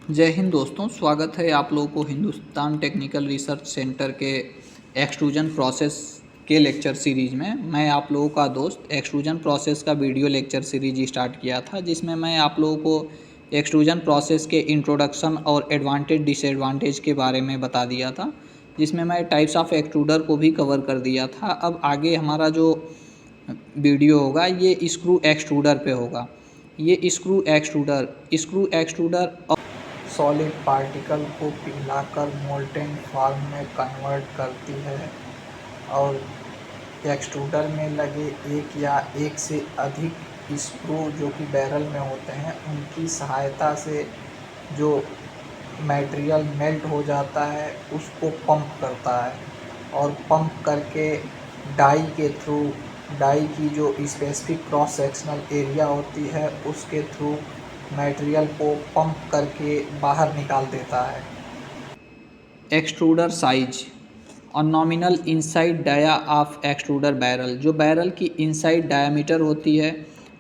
जय हिंद दोस्तों, स्वागत है आप लोगों को हिंदुस्तान टेक्निकल रिसर्च सेंटर के एक्सट्रूजन प्रोसेस के लेक्चर सीरीज़ में। मैं आप लोगों का दोस्त एक्सट्रूजन प्रोसेस का वीडियो लेक्चर सीरीज स्टार्ट किया था, जिसमें मैं आप लोगों को एक्सट्रूजन प्रोसेस के इंट्रोडक्शन और एडवांटेज डिसएडवांटेज के बारे में बता दिया था, जिसमें मैं टाइप्स ऑफ एक्सट्रूडर को भी कवर कर दिया था। अब आगे हमारा जो वीडियो होगा ये स्क्रू एक्सट्रूडर पे होगा। ये स्क्रू एक्सट्रूडर सॉलिड पार्टिकल को पिघलाकर मोल्टेन फॉर्म में कन्वर्ट करती है और एक्सट्रूडर में लगे एक या एक से अधिक स्क्रू जो कि बैरल में होते हैं, उनकी सहायता से जो मटेरियल मेल्ट हो जाता है उसको पंप करता है और पंप करके डाई की जो स्पेसिफिक क्रॉस सेक्शनल एरिया होती है उसके थ्रू मटेरियल को पंप करके बाहर निकाल देता है। एक्सट्रूडर साइज और nominal inside dia of extruder barrel, जो बैरल की इनसाइड डायामीटर होती है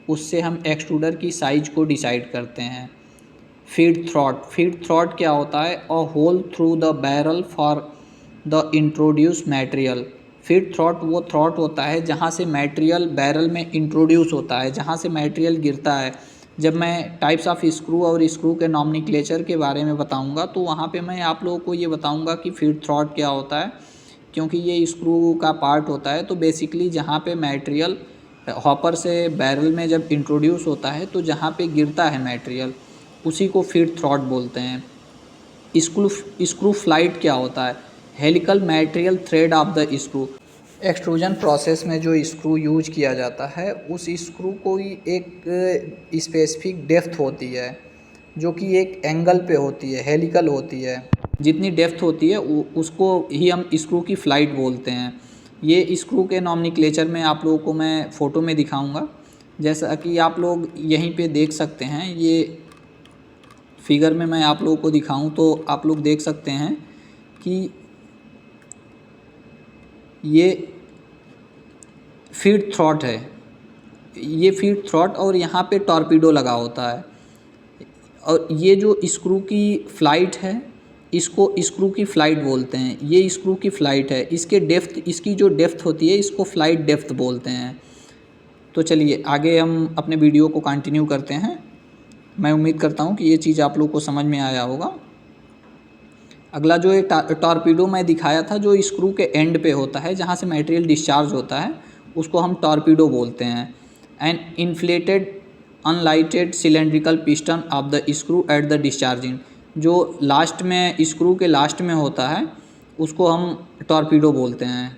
उससे हम एक्सट्रूडर की साइज को डिसाइड करते हैं। फीड थ्रॉट क्या होता है? A hole through the barrel for the introduce material. Feed throat वो थ्रॉट होता है जहाँ से मटेरियल बैरल में इंट्रोड्यूस होता है, जहाँ से मटेरियल गिरता है। जब मैं टाइप्स ऑफ स्क्रू और स्क्रू के नॉमेनक्लेचर के बारे में बताऊंगा तो वहाँ पे मैं आप लोगों को ये बताऊंगा कि फीड थ्रॉट क्या होता है, क्योंकि ये स्क्रू का पार्ट होता है। तो बेसिकली जहाँ पे मटेरियल हॉपर से बैरल में जब इंट्रोड्यूस होता है तो जहाँ पे गिरता है मटेरियल उसी को फीड थ्रॉट बोलते हैं। स्क्रू फ्लाइट क्या होता है? Helical material thread of the screw. Extrusion process में जो स्क्रू यूज किया जाता है उस स्क्रू को ही एक स्पेसिफिक डेप्थ होती है जो कि एक एंगल पे होती है, हेलिकल होती है। जितनी डेप्थ होती है उसको ही हम स्क्रू की फ्लाइट बोलते हैं। ये स्क्रू के नॉमेनक्लेचर में आप लोगों को मैं फ़ोटो में दिखाऊंगा, जैसा कि आप लोग यहीं पे देख सकते हैं। ये फिगर में मैं आप लोगों को दिखाऊं तो आप लोग देख सकते हैं कि ये फीड थ्रॉट है, ये फीड थ्रॉट और यहाँ पे टॉर्पीडो लगा होता है। और ये जो स्क्रू की फ्लाइट है इसको स्क्रू की फ्लाइट बोलते हैं। ये स्क्रू की फ्लाइट है, इसकी जो डेप्थ होती है इसको फ्लाइट डेप्थ बोलते हैं। तो चलिए आगे हम अपने वीडियो को कंटिन्यू करते हैं। मैं उम्मीद करता हूँ कि ये चीज़ आप लोग को समझ में आया होगा। अगला जो ये टॉर्पीडो मैं दिखाया था, जो स्क्रू के एंड पे होता है जहाँ से मटेरियल डिस्चार्ज होता है, उसको हम टॉर्पीडो बोलते हैं। And inflated unlighted cylindrical piston of the screw at the discharging, जो लास्ट में स्क्रू के लास्ट में होता है उसको हम टॉर्पीडो बोलते हैं।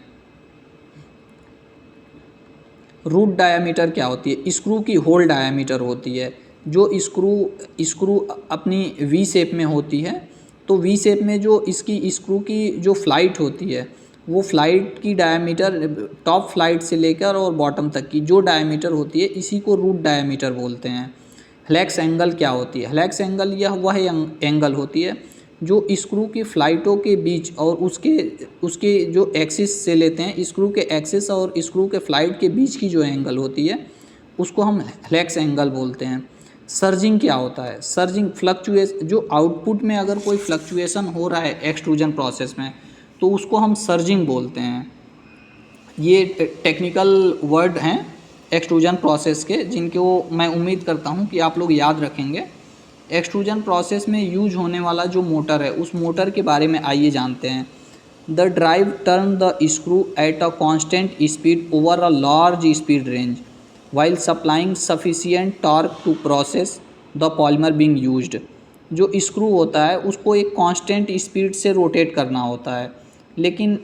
रूट डायामीटर क्या होती है? स्क्रू की होल डायामीटर होती है। जो स्क्रू अपनी वी शेप में होती है, तो वी शेप में जो इसकी स्क्रू की जो फ्लाइट होती है वो फ्लाइट की डायामीटर, टॉप फ्लाइट से लेकर और बॉटम तक की जो डायामीटर होती है इसी को रूट डायामीटर बोलते हैं। हेलेक्स एंगल क्या होती है? हेलेक्स एंगल यह वह एंगल होती है जो स्क्रू की फ्लाइटों के बीच और उसके जो एक्सिस से लेते हैं, स्क्रू के एक्सिस और स्क्रू के फ्लाइट के बीच की जो एंगल होती है उसको हम हेलेक्स एंगल बोलते हैं। सर्जिंग क्या होता है? सर्जिंग जो आउटपुट में अगर कोई फ्लक्चुएशन हो रहा है एक्सट्रूजन प्रोसेस में तो उसको हम सर्जिंग बोलते हैं। ये टेक्निकल वर्ड हैं एक्सट्रूजन प्रोसेस के, जिनको मैं उम्मीद करता हूँ कि आप लोग याद रखेंगे। एक्सट्रूजन प्रोसेस में यूज होने वाला जो मोटर है उस मोटर के बारे में आइए जानते हैं। The drive turn the screw at a constant speed over a large speed range while supplying sufficient torque to process the polymer being used. जो स्क्रू होता है उसको एक कांस्टेंट स्पीड से रोटेट करना होता है, लेकिन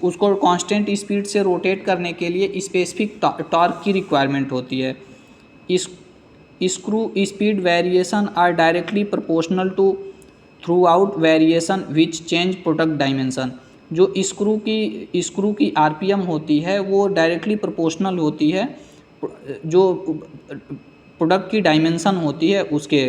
उसको कांस्टेंट स्पीड से रोटेट करने के लिए स्पेसिफिक टॉर्क की रिक्वायरमेंट होती है। इस screw speed variation are directly proportional to throughput variation which change product dimension. जो स्क्रू की आरपीएम होती है वो डायरेक्टली प्रोपोर्शनल होती है जो प्रोडक्ट की डायमेंशन होती है उसके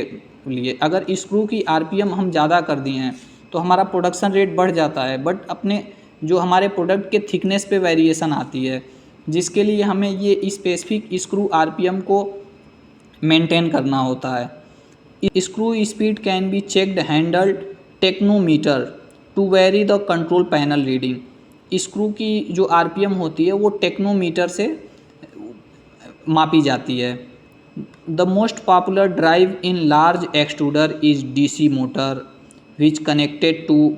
लिए। अगर स्क्रू की आरपीएम हम ज़्यादा कर दिए हैं तो हमारा प्रोडक्शन रेट बढ़ जाता है, बट अपने जो हमारे प्रोडक्ट के थिकनेस पे वेरिएशन आती है, जिसके लिए हमें ये स्पेसिफिक स्क्रू आरपीएम को मेंटेन करना होता है। Screw speed can be checked handled technometer to very the control panel reading. Screw की जो आरपीएम होती है वो टेक्नोमीटर से मापी जाती है। The most popular drive in large extruder is DC motor which connected to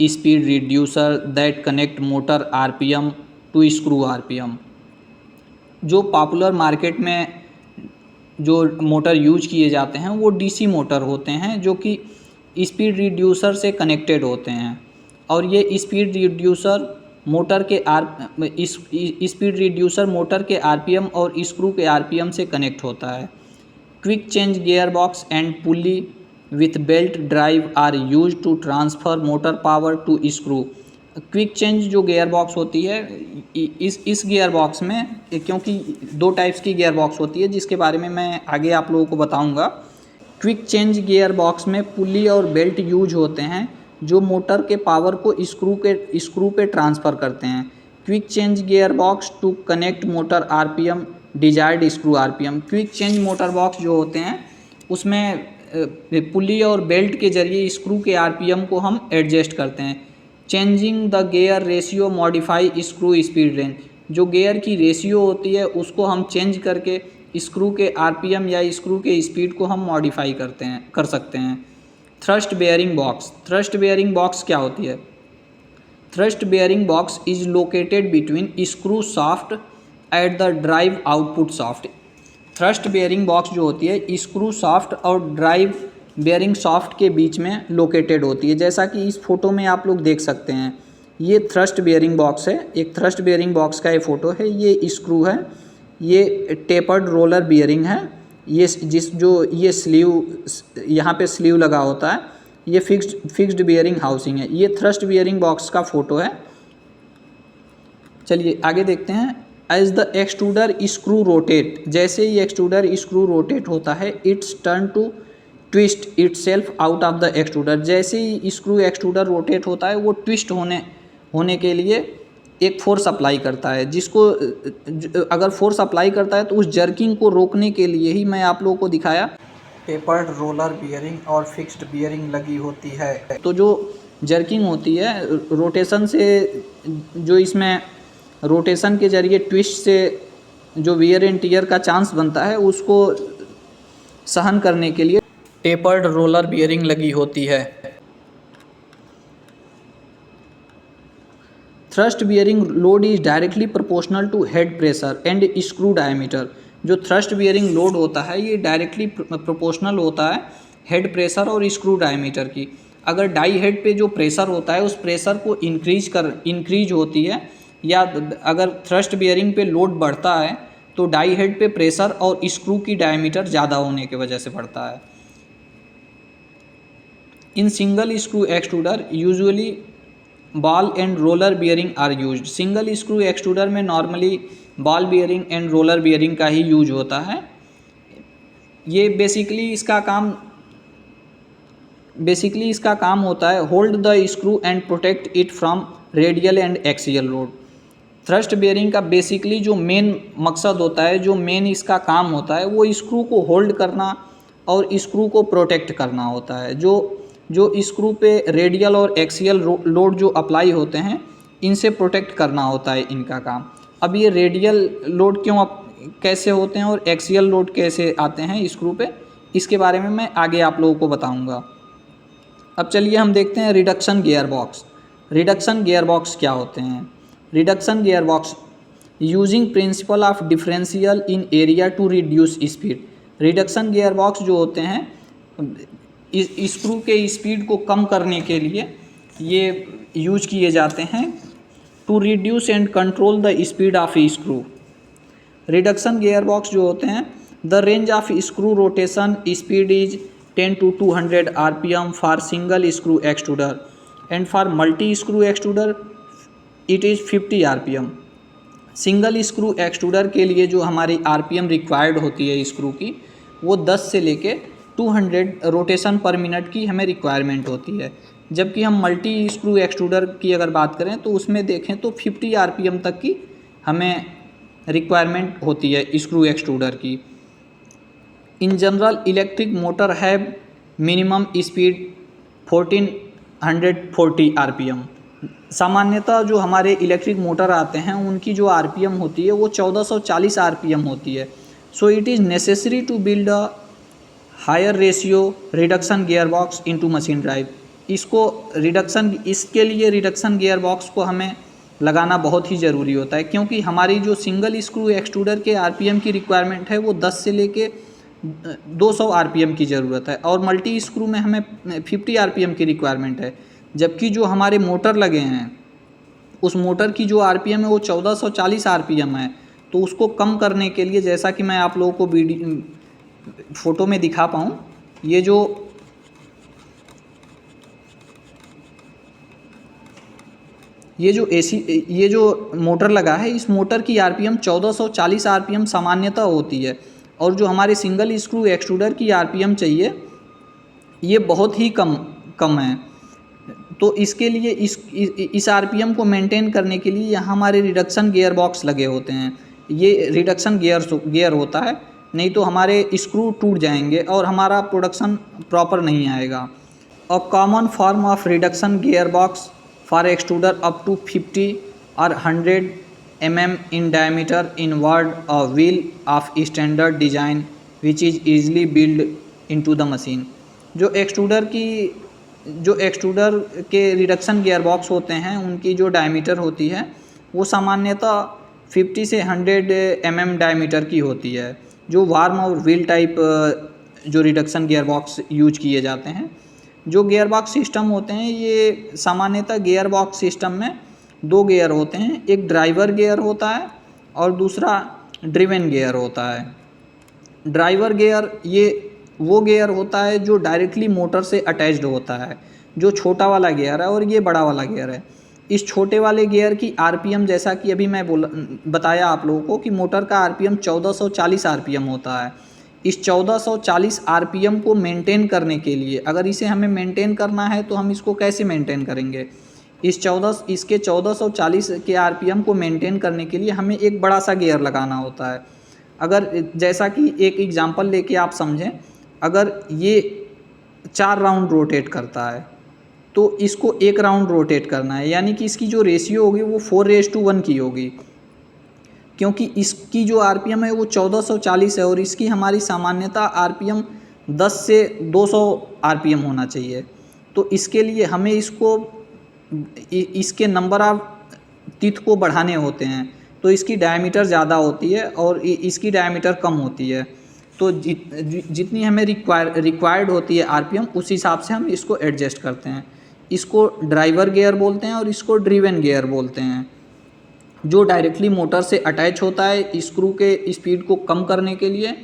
speed reducer that connect motor RPM to screw RPM. जो पॉपुलर मार्केट में जो मोटर यूज किए जाते हैं वो डीसी मोटर होते हैं जो कि स्पीड रिड्यूसर से कनेक्टेड होते हैं, और ये स्पीड रिड्यूसर मोटर के आरपीएम और स्क्रू के आरपीएम से कनेक्ट होता है। Quick change gear box and pulley with belt drive are use to transfer motor power to screw. Quick change जो गियर बॉक्स होती है इस गियर बॉक्स में, क्योंकि दो टाइप्स की गियर बॉक्स होती है जिसके बारे में मैं आगे आप लोगों को बताऊंगा। क्विक चेंज गियर बॉक्स में पुली और बेल्ट यूज होते हैं जो मोटर के पावर को स्क्रू पे ट्रांसफ़र करते हैं। Quick change gear box to connect motor RPM desired screw RPM. Quick change motor box जो होते हैं उसमें पुली और बेल्ट के जरिए स्क्रू के आरपीएम को हम एडजस्ट करते हैं। Changing the gear ratio modify screw speed range. जो गियर की रेशियो होती है उसको हम चेंज करके स्क्रू के आरपीएम या स्क्रू के स्पीड को हम मॉडिफाई कर सकते हैं। Thrust bearing box. Thrust bearing box क्या होती है? Thrust bearing box is located between screw shaft at the drive output shaft. Thrust bearing box जो होती है स्क्रू शाफ्ट और ड्राइव बेयरिंग शाफ्ट के बीच में लोकेटेड होती है। जैसा कि इस फोटो में आप लोग देख सकते हैं, ये थ्रस्ट बेयरिंग बॉक्स है। एक थ्रस्ट बेयरिंग बॉक्स का ये फ़ोटो है। ये स्क्रू है, ये टेपर्ड रोलर बेयरिंग है, ये ये स्लीव, यहाँ पे स्लीव लगा होता है, ये फिक्स्ड बेयरिंग हाउसिंग है। ये थ्रस्ट बेयरिंग बॉक्स का फ़ोटो है। चलिए आगे देखते हैं। As the extruder screw rotate, जैसे ही एक्सट्रूडर स्क्रू रोटेट होता है its turn to twist itself out of the extruder. जैसे ही स्क्रू एक्सट्रूडर रोटेट होता है वो ट्विस्ट होने के लिए एक फोर्स अप्लाई करता है, जिसको अगर फोर्स अप्लाई करता है तो उस जर्किंग को रोकने के लिए ही मैं आप लोगों को दिखाया टेपर्ड रोलर बियरिंग और फिक्स्ड बियरिंग लगी होती है। तो जो जर्किंग होती है रोटेशन से, जो इसमें रोटेशन के जरिए ट्विस्ट से जो वियर एंड टियर का चांस बनता है उसको सहन करने के लिए टेपर्ड रोलर बियरिंग लगी होती है। Thrust bearing load is directly proportional to head pressure and screw diameter. जो थ्रस्ट बियरिंग लोड होता है ये डायरेक्टली प्रोपोर्शनल होता है हेड प्रेशर और स्क्रू डायमीटर की। अगर डाई हेड पे जो प्रेशर होता है उस प्रेशर को इंक्रीज होती है, या अगर थ्रस्ट बियरिंग पे लोड बढ़ता है तो डाई हेड पे प्रेशर और स्क्रू की डायमीटर ज़्यादा होने की वजह से बढ़ता है। In single screw extruder usually ball and roller bearing are used. Single screw extruder में normally ball bearing and roller bearing का ही यूज होता है। ये बेसिकली इसका काम होता है hold the screw and protect it from radial and axial load. Thrust bearing का बेसिकली जो मेन मकसद होता है, जो मेन इसका काम होता है वो स्क्रू को होल्ड करना और स्क्रू को प्रोटेक्ट करना होता है। जो स्क्रू पे रेडियल और एक्सियल लोड जो अप्लाई होते हैं इनसे प्रोटेक्ट करना होता है इनका काम। अब ये रेडियल लोड कैसे होते हैं और एक्सियल लोड कैसे आते हैं स्क्रू पे, इसके बारे में मैं आगे आप लोगों को बताऊंगा। अब चलिए हम देखते हैं reduction gear box. Reduction gear box क्या होते हैं? Reduction gear box using principle of differential in area to reduce speed. Reduction gear box जो होते हैं स्क्रू के स्पीड को कम करने के लिए ये यूज किए जाते हैं to reduce and control the speed of screw. Reduction gear box जो होते हैं the range of screw rotation speed is 10 to 200 RPM for single screw extruder and for multi screw extruder it is 50 RPM। Single screw extruder के लिए जो हमारी RPM required होती है screw की वो 10 से लेके 200 रोटेशन पर मिनट की हमें रिक्वायरमेंट होती है। जबकि हम मल्टी स्क्रू एक्सट्रूडर की अगर बात करें तो उसमें देखें तो 50 RPM तक की हमें रिक्वायरमेंट होती है स्क्रू एक्सट्रूडर की। In general electric motor have minimum speed 1440 RPM. सामान्यतः जो हमारे इलेक्ट्रिक मोटर आते हैं उनकी जो आरपीएम होती है वो 1440 आरपीएम होती है। So it is necessary to build a higher ratio reduction gear box into machine drive. इसके लिए रिडक्शन गियर बॉक्स को हमें लगाना बहुत ही ज़रूरी होता है, क्योंकि हमारी जो सिंगल स्क्रू एक्सट्रूडर के आरपीएम की रिक्वायरमेंट है वो 10 से लेके 200 आरपीएम की ज़रूरत है, और मल्टी स्क्रू में हमें 50 आरपीएम की रिक्वायरमेंट है। जबकि जो हमारे मोटर लगे हैं उस मोटर की जो आरपीएम है वो 1440 आरपीएम है। तो उसको कम करने के लिए, जैसा कि मैं आप लोगों को फ़ोटो में दिखा पाऊँ, ये जो मोटर लगा है, इस मोटर की आरपीएम 1440 आरपीएम सामान्यतः होती है, और जो हमारे सिंगल स्क्रू एक्सट्रूडर की आरपीएम चाहिए ये बहुत ही कम है। तो इसके लिए इस आरपीएम को मेंटेन करने के लिए यहाँ हमारे रिडक्शन गियर बॉक्स लगे होते हैं। ये रिडक्शन गियर होता है, नहीं तो हमारे स्क्रू टूट जाएंगे और हमारा प्रोडक्शन प्रॉपर नहीं आएगा। A common form of reduction gear box for extruder up to 50 और 100 mm in diameter inward a wheel of standard design which is easily built into the machine। जो एक्सट्रूडर के reduction gear box होते हैं उनकी जो diameter होती है वो सामान्यतः 50 से 100 mm डायमीटर की होती है। जो वार्म और व्हील टाइप जो रिडक्शन गियर बॉक्स यूज किए जाते हैं, जो गियर बॉक्स सिस्टम होते हैं ये सामान्यतः गियर बॉक्स सिस्टम में 2 गियर होते हैं। एक ड्राइवर गियर होता है और दूसरा ड्रिवन गियर होता है। ड्राइवर गियर ये वो गियर होता है जो डायरेक्टली मोटर से अटैच्ड होता है, जो छोटा वाला गियर है, और ये बड़ा वाला गियर है। इस छोटे वाले गियर की आरपीएम, जैसा कि अभी मैं बताया आप लोगों को कि मोटर का आरपीएम 1440 आरपीएम होता है। इस 1440 आरपीएम को मेंटेन करने के लिए, अगर इसे हमें मेंटेन करना है तो हम इसको कैसे मेंटेन करेंगे? इसके 1440 के आरपीएम को मेंटेन करने के लिए हमें एक बड़ा सा गियर लगाना होता है। अगर जैसा कि एक एग्जांपल लेके आप समझें, अगर ये 4 राउंड रोटेट करता है तो इसको 1 राउंड रोटेट करना है, यानी कि इसकी जो रेशियो होगी वो 4:1 की होगी, क्योंकि इसकी जो आरपीएम है वो 1440 है और इसकी हमारी सामान्यतः आरपीएम 10 से 200 आरपीएम होना चाहिए। तो इसके लिए हमें इसके नंबर ऑफ टीथ को बढ़ाने होते हैं, तो इसकी डायमीटर ज़्यादा होती है और इसकी डायमीटर कम होती है। तो जितनी हमें रिक्वायर्ड होती है आरपीएम, उस हिसाब से हम इसको एडजस्ट करते हैं। इसको ड्राइवर गियर बोलते हैं और इसको ड्रिवन गियर बोलते हैं। जो डायरेक्टली मोटर से अटैच होता है स्क्रू के स्पीड को कम करने के लिए,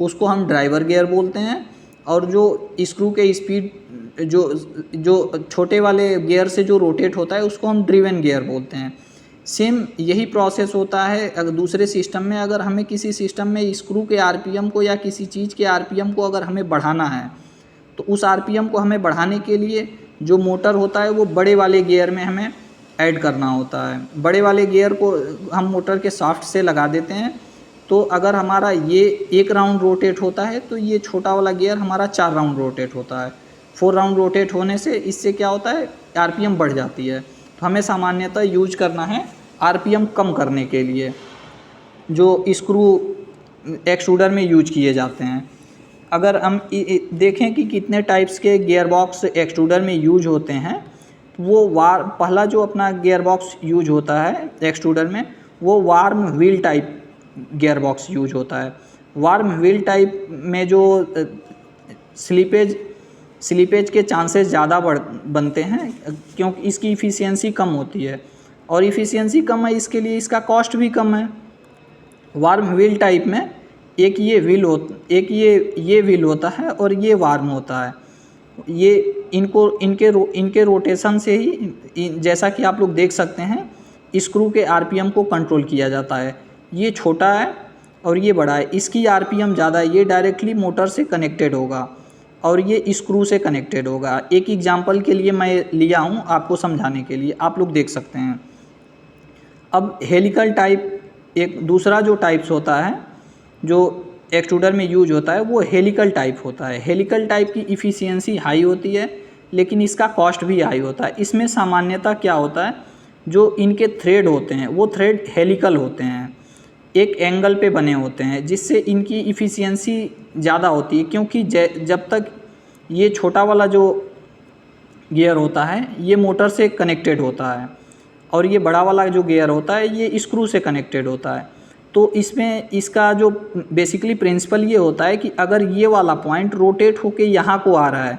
उसको हम ड्राइवर गियर बोलते हैं, और जो स्क्रू के स्पीड जो छोटे वाले गियर से जो रोटेट होता है उसको हम ड्रिवन गियर बोलते हैं। सेम यही प्रोसेस होता है अगर दूसरे सिस्टम में। अगर हमें किसी सिस्टम में स्क्रू के आरपीएम को या किसी चीज़ के आरपीएम को अगर हमें बढ़ाना है, तो उस आरपीएम को हमें बढ़ाने के लिए जो मोटर होता है वो बड़े वाले गियर में हमें ऐड करना होता है। बड़े वाले गियर को हम मोटर के शाफ्ट से लगा देते हैं। तो अगर हमारा ये 1 राउंड रोटेट होता है तो ये छोटा वाला गियर हमारा 4 राउंड रोटेट होता है। 4 राउंड रोटेट होने से इससे क्या होता है, आरपीएम बढ़ जाती है। तो हमें सामान्यतः यूज करना है आरपीएम कम करने के लिए, जो स्क्रू एक्सट्रूडर में यूज किए जाते हैं। अगर हम देखें कि कितने टाइप्स के गियर बॉक्स एक्सट्रूडर में यूज होते हैं, वो पहला जो अपना गियर बॉक्स यूज होता है एक्सट्रूडर में, वो warm wheel type gear box use होता है। वार्म व्हील टाइप में जो स्लिपेज के चांसेस ज़्यादा बनते हैं, क्योंकि इसकी इफ़िशियंसी कम होती है, और इफ़िशियंसी कम है इसके लिए इसका कॉस्ट भी कम है। वार्म व्हील टाइप में एक ये व्हील होता है और ये वार्म होता है। ये इनके रोटेशन से ही, जैसा कि आप लोग देख सकते हैं, स्क्रू के आरपीएम को कंट्रोल किया जाता है। ये छोटा है और ये बड़ा है, इसकी आरपीएम ज़्यादा है, ये डायरेक्टली मोटर से कनेक्टेड होगा और ये स्क्रू से कनेक्टेड होगा। एक एग्जांपल के लिए मैं लिया हूँ आपको समझाने के लिए, आप लोग देख सकते हैं। अब हेलिकल टाइप एक दूसरा जो टाइप्स होता है, जो एक्सट्रूडर में यूज होता है वो हेलिकल टाइप होता है। हेलिकल टाइप की इफ़िशियंसी हाई होती है, लेकिन इसका कॉस्ट भी हाई होता है। इसमें सामान्यतः क्या होता है, जो इनके थ्रेड होते हैं वो थ्रेड हेलिकल होते हैं, एक एंगल पे बने होते हैं, जिससे इनकी इफ़िशियंसी ज़्यादा होती है। क्योंकि जब तक ये छोटा वाला जो गियर होता है ये मोटर से कनेक्टेड होता है, और ये बड़ा वाला जो गियर होता है ये स्क्रू से कनेक्टेड होता है। तो इसमें इसका जो बेसिकली प्रिंसिपल ये होता है कि अगर ये वाला पॉइंट रोटेट होके यहाँ को आ रहा है,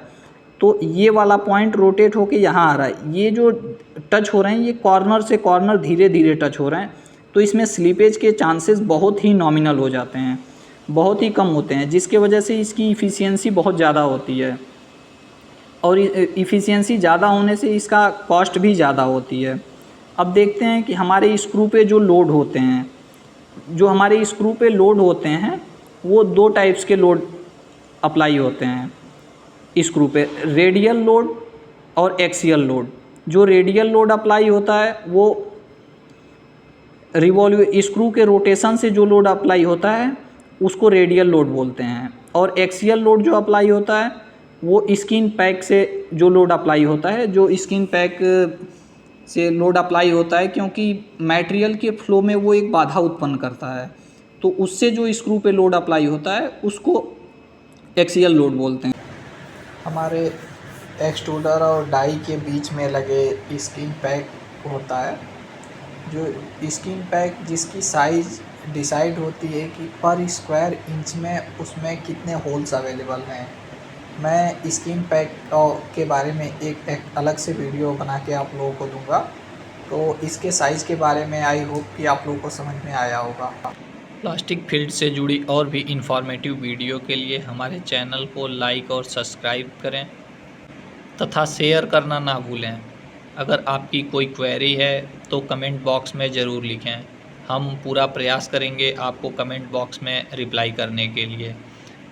तो ये वाला पॉइंट रोटेट होके यहाँ आ रहा है, ये जो टच हो रहे हैं ये कॉर्नर से कॉर्नर धीरे धीरे टच हो रहे हैं, तो इसमें स्लीपेज के चांसेस बहुत ही नॉमिनल हो जाते हैं, बहुत ही कम होते हैं, जिसके वजह से इसकी इफ़िशियंसी बहुत ज़्यादा होती है। और इफ़िशियंसी ज़्यादा होने से इसका कॉस्ट भी ज़्यादा होती है। अब देखते हैं कि हमारे स्क्रू पे जो लोड होते हैं, जो हमारे स्क्रू पे लोड होते हैं वो दो टाइप्स के लोड अप्लाई होते हैं स्क्रू पे, रेडियल लोड और एक्सियल लोड। जो रेडियल लोड अप्लाई होता है वो स्क्रू के रोटेशन से जो लोड अप्लाई होता है उसको रेडियल लोड बोलते हैं, और एक्सियल लोड जो अप्लाई होता है वो स्किन पैक से जो लोड अप्लाई होता है, जो स्किन पैक से लोड अप्लाई होता है, क्योंकि मटेरियल के फ्लो में वो एक बाधा उत्पन्न करता है, तो उससे जो स्क्रू पे लोड अप्लाई होता है उसको एक्सियल लोड बोलते हैं। हमारे एक्सट्रूडर और डाई के बीच में लगे स्किन पैक होता है, जो स्किन पैक जिसकी साइज़ डिसाइड होती है कि पर स्क्वायर इंच में उसमें कितने होल्स अवेलेबल हैं। मैं स्किन पैक के बारे में एक अलग से वीडियो बना के आप लोगों को दूंगा, तो इसके साइज़ के बारे में आई होप कि आप लोगों को समझ में आया होगा। प्लास्टिक फील्ड से जुड़ी और भी इंफॉर्मेटिव वीडियो के लिए हमारे चैनल को लाइक और सब्सक्राइब करें तथा शेयर करना ना भूलें। अगर आपकी कोई क्वेरी है तो कमेंट बॉक्स में ज़रूर लिखें, हम पूरा प्रयास करेंगे आपको कमेंट बॉक्स में रिप्लाई करने के लिए।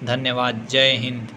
धन्यवाद। जय हिंद।